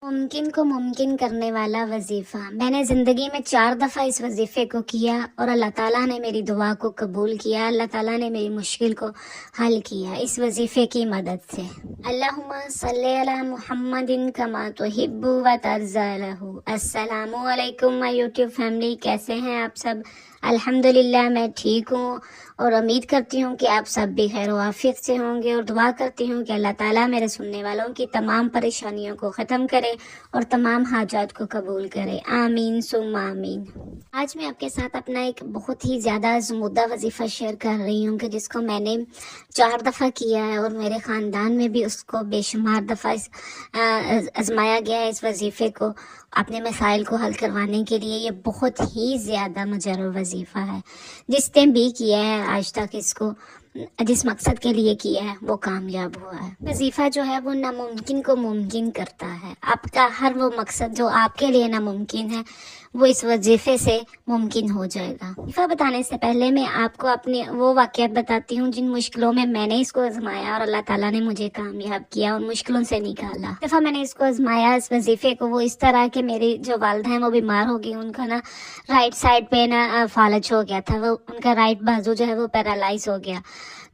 मुमकिन को मुमकिन करने वाला वजीफा। मैंने ज़िंदगी में 4 दफ़ा इस वजीफे को किया और अल्लाह ताला ने मेरी दुआ को कबूल किया। अल्लाह ताला ने मेरी मुश्किल को हल किया इस वजीफे की मदद से। अल्लाहुम्मा सल्ली अला मुहम्मदिन कमा तुहिब्बु व तर्ज़ा लहू। अस्सलामु अलैकुम माय यूट्यूब फैमिली, कैसे हैं आप सब? अल्हम्दुलिल्लाह मैं ठीक हूँ और उम्मीद करती हूँ कि आप सब भी खैर आफियत से होंगे और दुआ करती हूँ कि अल्लाह ताला मेरे सुनने वालों की तमाम परेशानियों को ख़त्म करे और तमाम हाजात को कबूल करे। आमीन सुम्मा आमीन। आज मैं आपके साथ अपना एक बहुत ही ज़्यादा ज़मुदा वजीफ़ा शेयर कर रही हूँ कि जिसको मैंने 4 दफ़ा किया है और मेरे ख़ानदान में भी उसको बेशुमार दफ़ा आजमाया गया है। इस वजीफ़े को अपने मसाइल को हल करवाने के लिए ये बहुत ही ज़्यादा मुजर्रब वजीफ़ा है। जिसने भी किया है आज तक इसको जिस मकसद के लिए किया है वो कामयाब हुआ है। वजीफ़ा जो है वो नामुमकिन को मुमकिन करता है। आपका हर वो मकसद जो आपके लिए नामुमकिन है वो इस वजीफ़े से मुमकिन हो जाएगा। वजीफ़ा बताने से पहले मैं आपको अपनी वो वाक़यात बताती हूँ जिन मुश्किलों में मैंने इसको आजमाया और अल्लाह ताला ने मुझे कामयाब किया और मुश्किलों से निकाला। दफ़ा मैंने इसको आजमाया इस वजीफ़े को, वो इस तरह के मेरी जो वालिदा हैं वो बीमार हो गई। उनका ना राइट साइड पे ना फालज हो गया था, वो उनका राइट बाजू जो है वो पैरालाइज हो गया।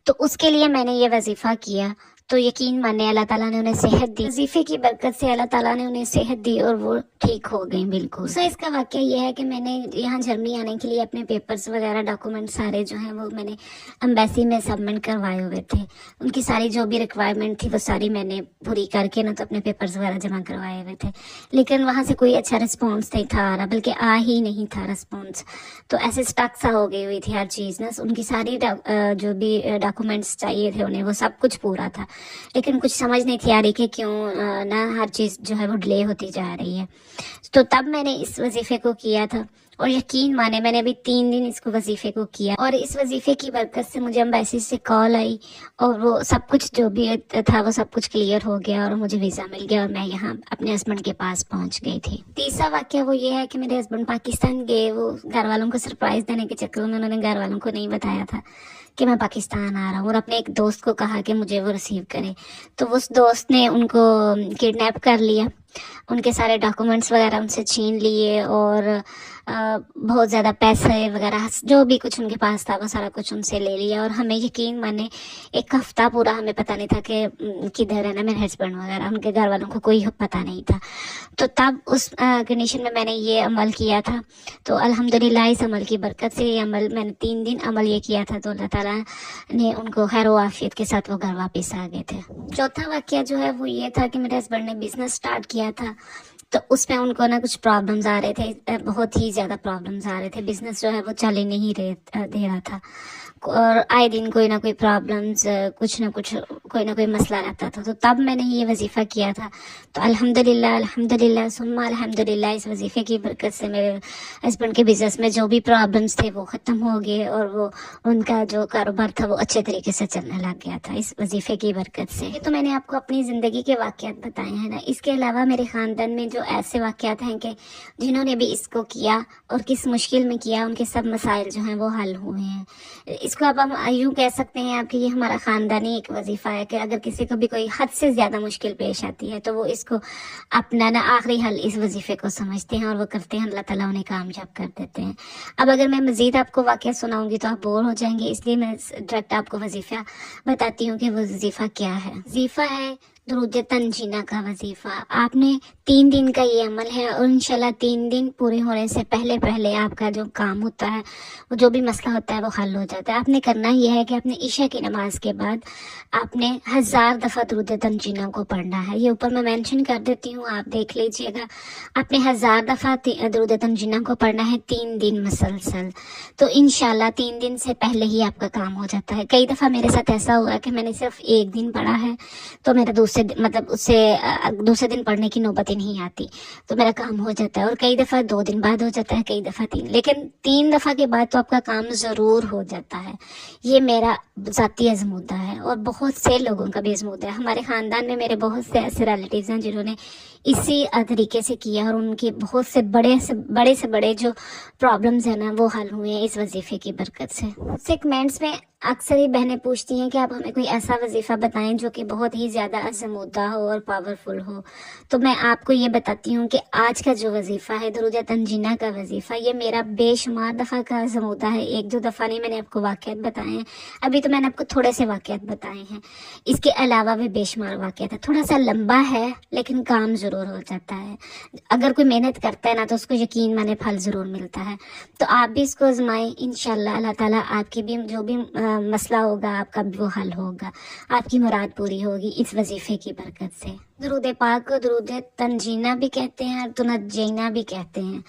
तो उसके लिए मैंने ये वजीफ़ा किया तो यकीन माने अल्लाह ताला ने उन्हें सेहत दी। वजीफ़े की बरकत से अल्लाह ताला ने उन्हें सेहत दी और वो ठीक हो गई बिल्कुल। सो इसका वाक़या ये है कि मैंने यहाँ जर्मनी आने के लिए अपने पेपर्स वगैरह डॉक्यूमेंट सारे जो हैं वो मैंने एम्बेसी में सबमिट करवाए हुए थे। उनकी सारी जो भी रिक्वायरमेंट थी वो सारी मैंने पूरी करके ना तो अपने पेपर्स वगैरह जमा करवाए हुए थे, लेकिन वहाँ से कोई अच्छा रिस्पॉन्स नहीं था आ रहा, बल्कि आ ही नहीं था रिस्पॉन्स। तो ऐसे स्टक सा हो गई हुई थी हर चीज़ ना। उनकी सारी जो भी डॉक्यूमेंट्स चाहिए थे उन्हें वो सब कुछ पूरा था, लेकिन कुछ समझ नहीं थी आ रही कि क्यों ना हर चीज़ जो है वो डिले होती जा रही है। तो तब मैंने इस वजीफ़े को किया था और यकीन माने मैंने अभी 3 दिन इसको वजीफ़े को किया और इस वजीफ़े की बरकत से मुझे एम्बेसी से कॉल आई और वो सब कुछ जो भी था वो सब कुछ क्लियर हो गया और मुझे वीज़ा मिल गया और मैं यहाँ अपने हस्बैंड के पास पहुँच गई थी। तीसरा वाक़या वो ये है कि मेरे हस्बैंड पाकिस्तान गए। वो घर वालों को सरप्राइज़ देने के चक्कर में उन्होंने घर वालों को नहीं बताया था कि मैं पाकिस्तान आ रहा हूँ और अपने एक दोस्त को कहा कि मुझे वो रिसीव करे। तो उस दोस्त ने उनको किडनैप कर लिया, उनके सारे डॉक्यूमेंट्स वगैरह उनसे छीन लिए और बहुत ज़्यादा पैसे वगैरह जो भी कुछ उनके पास था वो सारा कुछ उनसे ले लिया। और हमें यकीन माने 1 हफ्ता पूरा हमें पता नहीं था कि किधर है ना मेरे हस्बैंड वगैरह, उनके घर वालों को कोई पता नहीं था। तो तब उस कंडीशन में मैंने ये अमल किया था। तो अल्हम्दुलिल्लाह इस अमल की बरकत से ये अमल मैंने 3 दिन अमल ये किया था तो अल्लाह ताला ने उनको खैर आफियत के साथ वो घर वापस आ गए थे। चौथा वाक़या जो है वो ये था कि मेरे हस्बैंड ने बिज़नेस स्टार्ट किया था तो उसमें उनको ना कुछ प्रॉब्लम्स आ रहे थे, बहुत ही ज़्यादा प्रॉब्लम्स आ रहे थे। बिज़नेस जो है वो चल ही नहीं दे रहा था और आए दिन कोई ना कोई प्रॉब्लम्स, कुछ ना कुछ कोई ना कोई मसला रहता था। तो तब मैंने ये वजीफ़ा किया था तो अल्हम्दुलिल्लाह अल्हम्दुलिल्लाह सुम्मा अल्हम्दुलिल्लाह इस वजीफ़े की बरकत से मेरे हस्बैंड के बिज़नेस में जो भी प्रॉब्लम्स थे वो ख़त्म हो गए और वो उनका जो कारोबार था वो अच्छे तरीके से चलने लग गया था इस वजीफ़े की बरकत से। ये तो मैंने आपको अपनी ज़िंदगी के वाक़यात बताए हैं ना। इसके अलावा मेरे ख़ानदान में जो ऐसे वाक़यात हैं कि जिन्होंने भी इसको किया और किस मुश्किल में किया उनके सब मसाइल जो हैं वो हल हुए हैं। इसको अब हम यूँ कह सकते हैं आपकी ये हमारा ख़ानदानी एक वजीफ़ा है कि अगर किसी को भी कोई हद से ज़्यादा मुश्किल पेश आती है तो वो इसको अपना ना आखिरी हल इस वजीफ़े को समझते हैं और वो करते हैं, अल्लाह ताला उन्हें कामयाब कर देते हैं। अब अगर मैं मज़ीद आपको वाक़या सुनाऊंगी तो आप बोर हो जाएंगे, इसलिए मैं डायरेक्ट आपको वजीफ़ा बताती हूँ कि वो वजीफ़ा क्या है। वजीफ़ा है दुरूद तंजीना का वजीफ़ा। आपने 3 दिन का ये अमल है और इंशाल्लाह 3 दिन पूरे होने से पहले पहले आपका जो काम होता है वो जो भी मसला होता है वो हल हो जाता है। आपने करना ये है कि अपने इशा की नमाज के बाद आपने 1000 दफ़ा दुरूद तंजीना को पढ़ना है। ये ऊपर मैं मेंशन कर देती हूँ, आप देख लीजिएगा। आपने 1000 दफ़ा दुरूद तंजीना को पढ़ना है 3 दिन मुसलसल। तो इंशाल्लाह 3 दिन से पहले ही आपका काम हो जाता है। कई दफ़ा मेरे साथ ऐसा हुआ कि मैंने सिर्फ 1 दिन पढ़ा है तो मेरा दूसरे दिन पढ़ने की नौबत ही नहीं आती, तो मेरा काम हो जाता है। और कई दफ़ा 2 दिन बाद हो जाता है, कई दफ़ा 3, लेकिन 3 दफ़ा के बाद तो आपका काम ज़रूर हो जाता है। ये मेरा ज़ाती आज़मूदा है और बहुत से लोगों का भी आज़मूदा है। हमारे ख़ानदान में मेरे बहुत से ऐसे रिलेटिव्स हैं जिन्होंने इसी तरीके से किया और उनके बहुत से बड़े जो प्रॉब्लम्स हैं ना वो हल हुए हैं इस वजीफ़े की बरकत से। कमेंट्स में اکثر ہی بہنیں پوچھتی ہیں کہ آپ ہمیں کوئی ایسا وظیفہ بتائیں جو کہ بہت ہی زیادہ عظمودہ ہو اور پاورفل ہو. تو میں آپ کو یہ بتاتی ہوں کہ آج کا جو وظیفہ ہے درود تنجینہ کا وظیفہ، یہ میرا بے شمار دفعہ کا عظمودہ ہے. ایک دو دفعہ نہیں، میں نے آپ کو واقعات بتائے ہیں. ابھی تو میں نے آپ کو تھوڑے سے واقعات بتائے ہیں، اس کے علاوہ بھی بے شمار واقعات ہیں. تھوڑا سا لمبا ہے لیکن کام ضرور ہو جاتا ہے. اگر کوئی محنت کرتا ہے نا تو اس کو یقین مانے پھل ضرور ملتا ہے. تو آپ بھی اس کو آزمائیں، انشاءاللہ اللہ تعالیٰ آپ کی بھی جو بھی مسئلہ ہوگا آپ کا بھی وہ حل ہوگا، آپ کی مراد پوری ہوگی اس وظیفے کی برکت سے. درود پاک کو درود تنجینہ بھی کہتے ہیں اور تنجینہ بھی کہتے ہیں.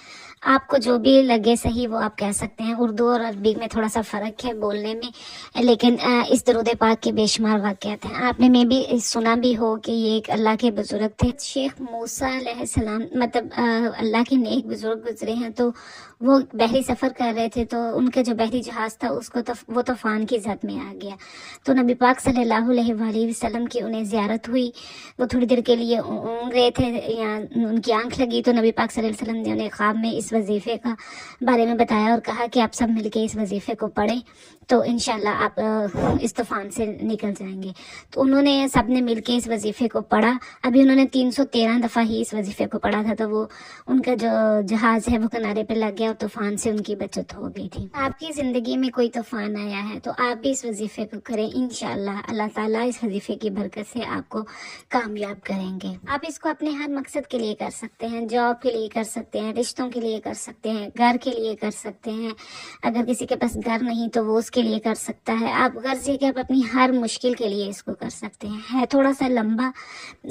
آپ کو جو بھی لگے صحیح وہ آپ کہہ سکتے ہیں. اردو اور عربی میں تھوڑا سا فرق ہے بولنے میں، لیکن اس درود پاک کے بے شمار واقعات ہیں. آپ نے میں بھی سنا بھی ہو کہ یہ ایک اللہ کے بزرگ تھے، شیخ موسیٰ علیہ السلام، مطلب اللہ کے نیک بزرگ گزرے ہیں. تو وہ بحری سفر کر رہے تھے، تو ان کا جو بحری جہاز تھا اس کو وہ طوفان کی زد میں آ گیا. تو نبی پاک صلی اللہ علیہ وآلہ وسلم کی انہیں زیارت ہوئی. وہ تھوڑی دیر کے لیے اونگ رہے تھے یا ان کی آنکھ لگی، تو نبی پاک صلی اللہ علیہ وسلم نے انہیں خواب میں اس وظیفے کا بارے میں بتایا اور کہا کہ آپ سب مل کے اس وظیفے کو پڑھیں تو انشاءاللہ آپ اس طوفان سے نکل جائیں گے. تو انہوں نے سب نے مل کے اس وظیفے کو پڑھا. ابھی انہوں نے 313 دفعہ ہی اس وظیفے کو پڑھا تھا، تو وہ ان کا جو جہاز ہے وہ کنارے پہ لگ گیا اور طوفان سے ان کی بچت ہو گئی تھی. آپ کی زندگی میں کوئی طوفان آیا ہے تو آپ بھی اس وظیفے کو کریں، انشاءاللہ اللہ تعالیٰ اس وظیفے کی برکت سے آپ کو کامیاب کریں گے. آپ اس کو اپنے ہر مقصد کے لیے کر سکتے ہیں، جاب کے لیے کر سکتے ہیں، رشتوں کے لیے کر سکتے ہیں، گھر کے لیے کر سکتے ہیں. اگر کسی کے پاس گھر نہیں تو وہ اس کے لیے کر سکتا ہے. آپ غرض یہ کہ آپ اپنی ہر مشکل کے لیے اس کو کر سکتے ہیں. ہے تھوڑا سا لمبا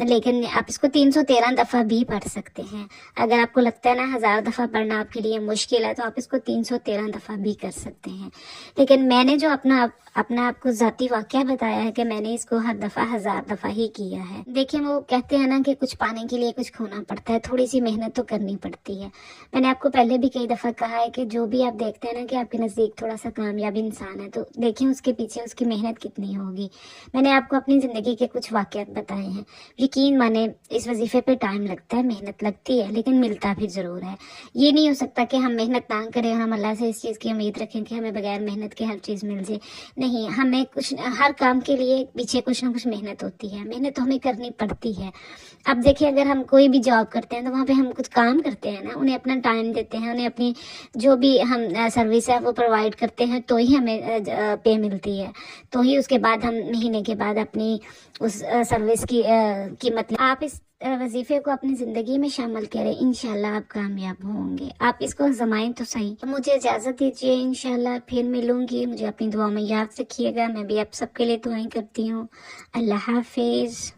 لیکن آپ اس کو 313 دفعہ بھی پڑھ سکتے ہیں. اگر آپ کو لگتا ہے نا 1000 دفعہ پڑھنا آپ کے لیے مشکل ہے تو آپ اس کو 313 دفعہ بھی کر سکتے ہیں. لیکن میں نے جو اپنا آپ کو ذاتی واقعہ بتایا ہے کہ میں نے اس کو ہر دفعہ 1000 دفعہ ہی کیا ہے. دیکھیں وہ کہتے ہیں نا کہ کچھ پانے کے لیے کچھ کھونا پڑتا ہے، تھوڑی سی محنت تو کرنی پڑتی ہے. میں نے آپ کو پہلے بھی کئی دفعہ کہا ہے کہ جو بھی آپ دیکھتے ہیں نا کہ آپ کے نزدیک تھوڑا سا کامیاب انسان ہے تو دیکھیں اس کے پیچھے اس کی محنت کتنی ہوگی. میں نے آپ کو اپنی زندگی کے کچھ واقعات بتائے ہیں. یقین مانے اس وظیفے پہ ٹائم لگتا ہے، محنت لگتی ہے، لیکن ملتا بھی ضرور ہے. یہ نہیں ہو سکتا کہ ہم محنت نہ کریں اور ہم اللہ سے اس چیز کی امید رکھیں کہ ہمیں بغیر محنت کے ہر چیز مل جائے. نہیں، ہمیں ہر کام کے لیے پیچھے کچھ نہ کچھ محنت ہوتی ہے، محنت تو ہمیں کرنی پڑتی ہے. اب دیکھیں اگر ہم کوئی بھی جاب کرتے ہیں تو وہاں پہ ہم کچھ کام کرتے ہیں نا، انہیں اپنا ٹائم دیتے ہیں، انہیں اپنی جو بھی ہم سروس ہے وہ پرووائڈ کرتے ہیں تو ہی ہمیں پے ملتی ہے، تو ہی اس کے بعد ہم مہینے کے بعد اپنی اس سروس کی قیمت. آپ اس وظیفے کو اپنی زندگی میں شامل کریں، انشاءاللہ آپ کامیاب ہوں گے. آپ اس کو آزمائیں تو صحیح. مجھے اجازت دیجیے، انشاءاللہ پھر ملوں گی. مجھے اپنی دعا میں یاد رکھیے گا. میں بھی آپ سب کے لیے دعائیں کرتی ہوں. اللہ حافظ.